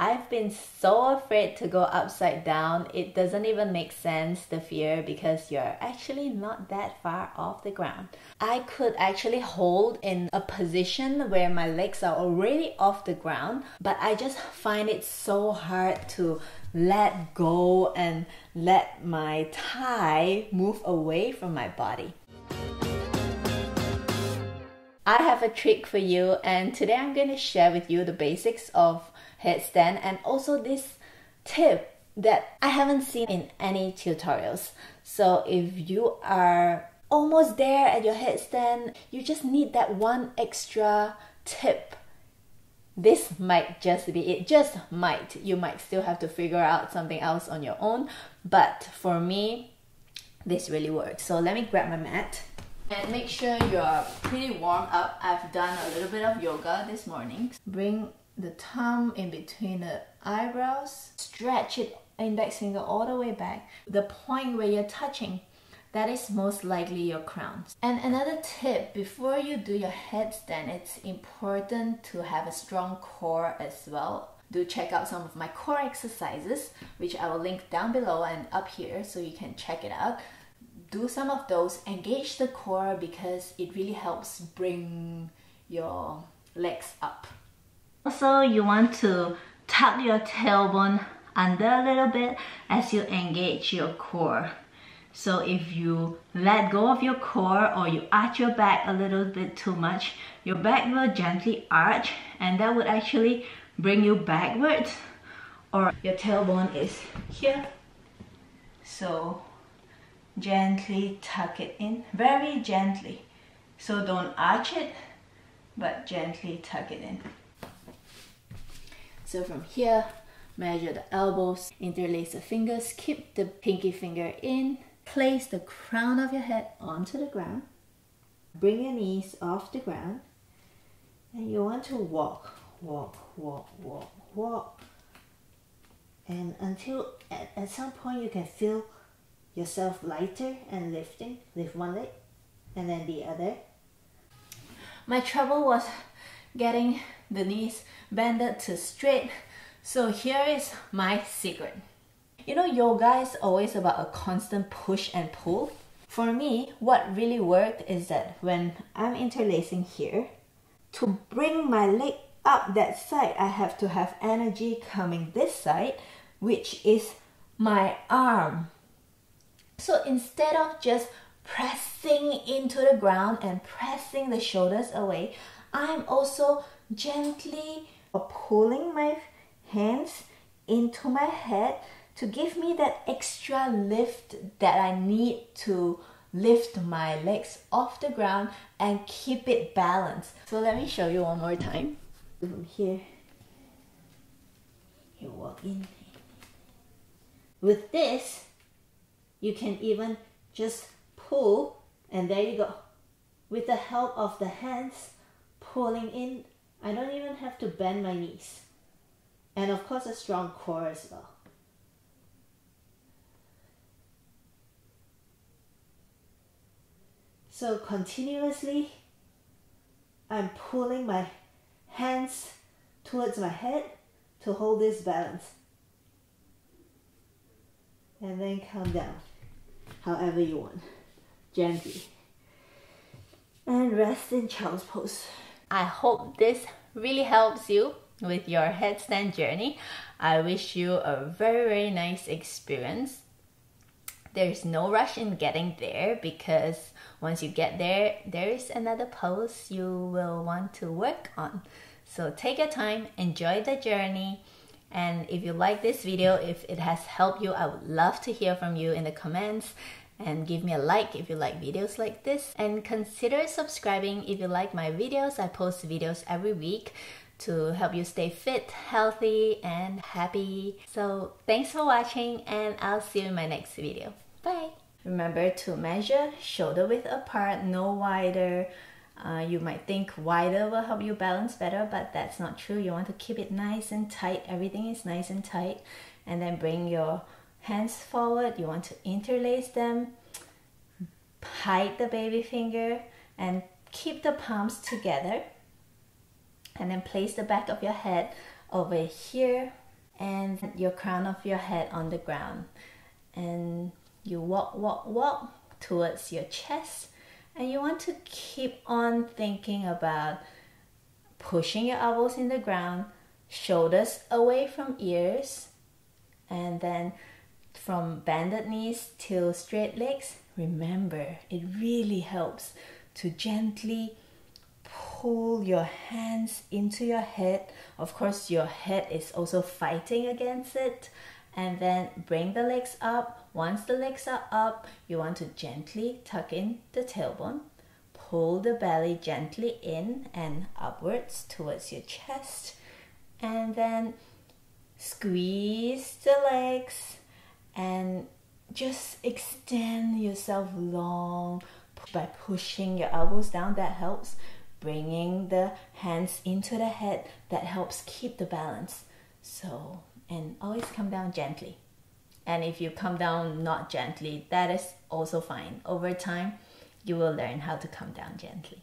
I've been so afraid to go upside down. It doesn't even make sense, the fear, because you're actually not that far off the ground. I could actually hold in a position where my legs are already off the ground, but I just find it so hard to let go and let my thigh move away from my body. I have a trick for you, and today I'm going to share with you the basics of headstand and also this tip that I haven't seen in any tutorials. So if you are almost there at your headstand, you just need that one extra tip. This might just be it, just might. You might still have to figure out something else on your own, but for me, this really works. So let me grab my mat. And make sure you're pretty warm up. I've done a little bit of yoga this morning. Bring the thumb in between the eyebrows. Stretch it, index finger all the way back. The point where you're touching, that is most likely your crown. And another tip, before you do your headstand, it's important to have a strong core as well. Do check out some of my core exercises, which I will link down below and up here so you can check it out. Do some of those, engage the core because it really helps bring your legs up. Also, you want to tuck your tailbone under a little bit as you engage your core. So if you let go of your core or you arch your back a little bit too much, your back will gently arch and that would actually bring you backwards, or your tailbone is here. So gently tuck it in, very gently. So don't arch it, but gently tuck it in. So from here, measure the elbows, interlace the fingers, keep the pinky finger in, place the crown of your head onto the ground, bring your knees off the ground, and you want to walk, walk, walk, walk, walk, and until at some point you can feel yourself lighter and lifting. Lift one leg and then the other. My trouble was getting the knees bended to straight, so here is my secret. You know, yoga is always about a constant push and pull. For me, what really worked is that when I'm interlacing here, to bring my leg up that side, I have to have energy coming this side, which is my arm. So instead of just pressing into the ground and pressing the shoulders away, I'm also gently pulling my hands into my head to give me that extra lift that I need to lift my legs off the ground and keep it balanced. So let me show you one more time. From here, you walk in. With this, you can even just pull, and there you go. With the help of the hands pulling in, I don't even have to bend my knees. And of course a strong core as well. So continuously, I'm pulling my hands towards my head to hold this balance. And then come down, however you want, gently. And rest in child's pose. I hope this really helps you with your headstand journey. I wish you a very, very nice experience. There's no rush in getting there because once you get there, there is another pose you will want to work on. So take your time, enjoy the journey. And if you like this video, if it has helped you, I would love to hear from you in the comments. And give me a like if you like videos like this. And consider subscribing if you like my videos. I post videos every week to help you stay fit, healthy, and happy. So thanks for watching, and I'll see you in my next video. Bye! Remember to measure shoulder width apart, no wider. You might think wider will help you balance better, but that's not true. You want to keep it nice and tight. Everything is nice and tight. And then bring your hands forward. You want to interlace them. Hide the baby finger and keep the palms together. And then place the back of your head over here. and your crown of your head on the ground. And you walk towards your chest, and you want to keep on thinking about pushing your elbows in the ground, shoulders away from ears, and then from bended knees till straight legs. Remember, it really helps to gently pull your hands into your head. Of course, your head is also fighting against it. And then bring the legs up. Once the legs are up, you want to gently tuck in the tailbone. Pull the belly gently in and upwards towards your chest. And then squeeze the legs and just extend yourself long by pushing your elbows down. That helps. Bringing the hands into the head, that helps keep the balance. So, and always come down gently. And if you come down not gently, that is also fine. Over time, you will learn how to come down gently.